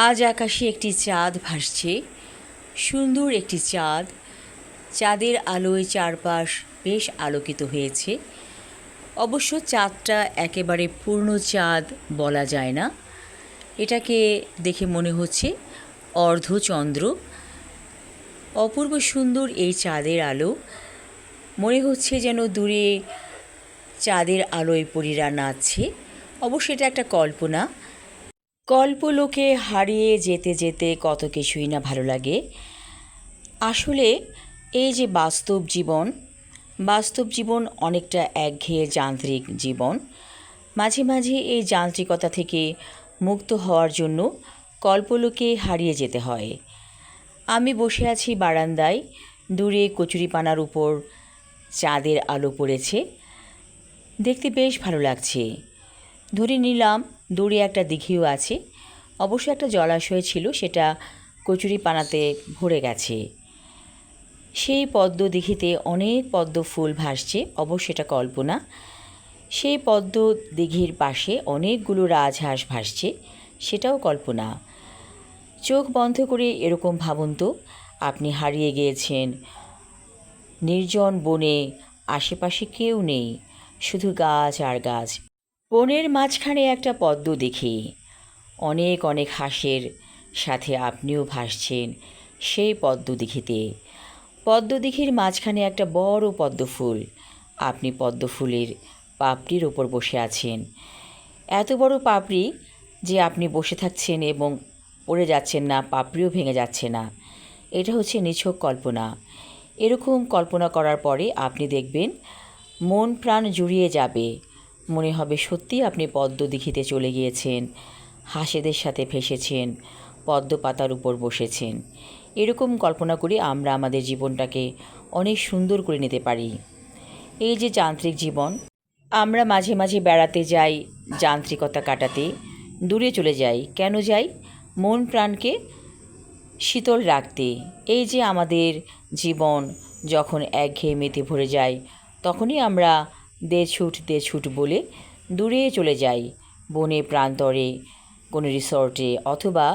আজ আকাশে একটি চাঁদ ভাসছে, সুন্দর একটি চাঁদ। চাঁদের আলোয় চারপাশ বেশ আলোকিত হয়েছে। অবশ্য চাঁদটা একেবারে পূর্ণ চাঁদ বলা যায় না, এটাকে দেখে মনে হচ্ছে অর্ধচন্দ্র। অপূর্ব সুন্দর এই চাঁদের আলো, মনে হচ্ছে যেন দূরে চাঁদের আলোয় পরীরা নাচছে। অবশ্য এটা একটা কল্পনা। কল্পলোকে হারিয়ে যেতে যেতে কত কিছুই না ভালো লাগে। আসলে এই যে বাস্তব জীবন অনেকটা একঘেয়ে যান্ত্রিক জীবন। মাঝে মাঝে এই যান্ত্রিকতা থেকে মুক্ত হওয়ার জন্য কল্পলোকে হারিয়ে যেতে হয়। আমি বসে আছি বারান্দায়, দূরে কচুরিপানার উপর চাঁদের আলো পড়েছে, দেখতে বেশ ভালো লাগছে। ধরে নিলাম দূরে একটা দিঘিও আছে। অবশ্য একটা জলাশয় ছিল, সেটা কচুরিপানাতে ভরে গেছে। সেই পদ্ম দিঘিতে অনেক পদ্ম ফুল ভাসছে, অবশ্য এটা কল্পনা। সেই পদ্ম দিঘির পাশে অনেকগুলো রাজহাঁস ভাসছে, সেটাও কল্পনা। চোখ বন্ধ করে এরকম ভাবুন তো, আপনি হারিয়ে গিয়েছেন নির্জন বনে, আশেপাশে কেউ নেই, শুধু গাছ আর গাছ। বনের মাঝখানে একটা পদ্ম দেখি, অনেক অনেক হাঁসের সাথে আপনিও ভাসছেন সেই পদ্ম দিঘিতে। পদ্ম দিঘির মাঝখানে একটা বড় পদ্ম ফুল, আপনি পদ্ম ফুলের পাপড়ির ওপর বসে আছেন। এত বড় পাপড়ি যে আপনি বসে থাকছেন এবং পড়ে যাচ্ছেন না, পাপড়িও ভেঙে যাচ্ছে না। এটা হচ্ছে নিছক কল্পনা। এরকম কল্পনা করার পরে আপনি দেখবেন মন প্রাণ জুড়িয়ে যাবে। মনে হবে সত্যিই আপনি পদ্ম দিঘিতে চলে গিয়েছেন, হাঁসেদের সাথে ভেসেছেন, পদ্ম পাতার উপর বসেছেন। এরকম কল্পনা করে আমরা আমাদের জীবনটাকে অনেক সুন্দর করে নিতে পারি। এই যে যান্ত্রিক জীবন, আমরা মাঝে মাঝে বেড়াতে যাই যান্ত্রিকতা কাটাতে, দূরে চলে যাই। কেন যাই? মন প্রাণকে শীতল রাখতে। এই যে আমাদের জীবন যখন একঘেয়েমিতে ভরে যায়, তখনই আমরা দে ছুট বলে দূরে চলে যাই, বনে প্রান্তরে, কোনো রিসর্টে অথবা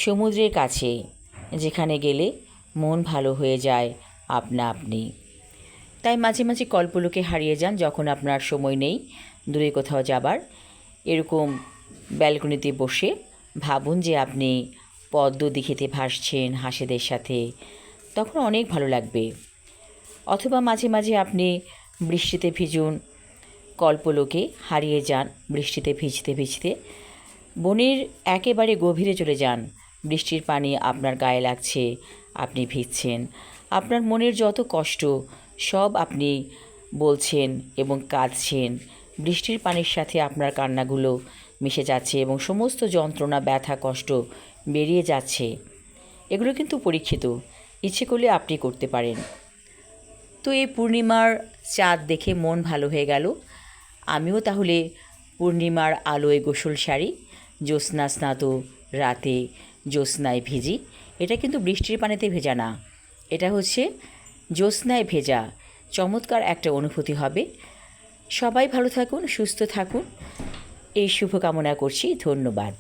সমুদ্রের কাছে, যেখানে গেলে মন ভালো হয়ে যায় আপনা আপনি। তাই মাঝে মাঝে কল্পলোকে হারিয়ে যান যখন আপনার সময় নেই দূরে কোথাও যাবার। এরকম ব্যালকনিতে বসে ভাবুন যে আপনি পদ্ম দিঘিতে ভাসছেন হাঁসেদের সাথে, তখন অনেক ভালো লাগবে। অথবা মাঝে মাঝে আপনি বৃষ্টিতে ভিজুন, কল্পলোকে হারিয়ে যান বৃষ্টিতে ভিজতে ভিজতে। বনের একেবারে গভীরে চলে যান, বৃষ্টির পানি আপনার গায়ে লাগছে, আপনি ভিজছেন। আপনার মনের যত কষ্ট সব আপনি বলছেন এবং কাঁদছেন। বৃষ্টির পানির সাথে আপনার কান্নাগুলো মিশে যাচ্ছে এবং সমস্ত যন্ত্রণা, ব্যথা, কষ্ট বেরিয়ে যাচ্ছে। এগুলো কিন্তু পরীক্ষিত, ইচ্ছে করলে আপনি করতে পারেন। তো এই পূর্ণিমার চাঁদ দেখে মন ভালো হয়ে গেল। আমিও তাহলে পূর্ণিমার আলোয় গোসল সারি, জ্যোৎস্না স্নাত রাতে জ্যোৎস্নায় ভিজি। এটা কিন্তু বৃষ্টির পানিতে ভেজা না, এটা হচ্ছে জ্যোৎস্নায় ভেজা। চমৎকার একটা অনুভূতি হবে। সবাই ভালো থাকুন, সুস্থ থাকুন, এই শুভকামনা করছি। ধন্যবাদ।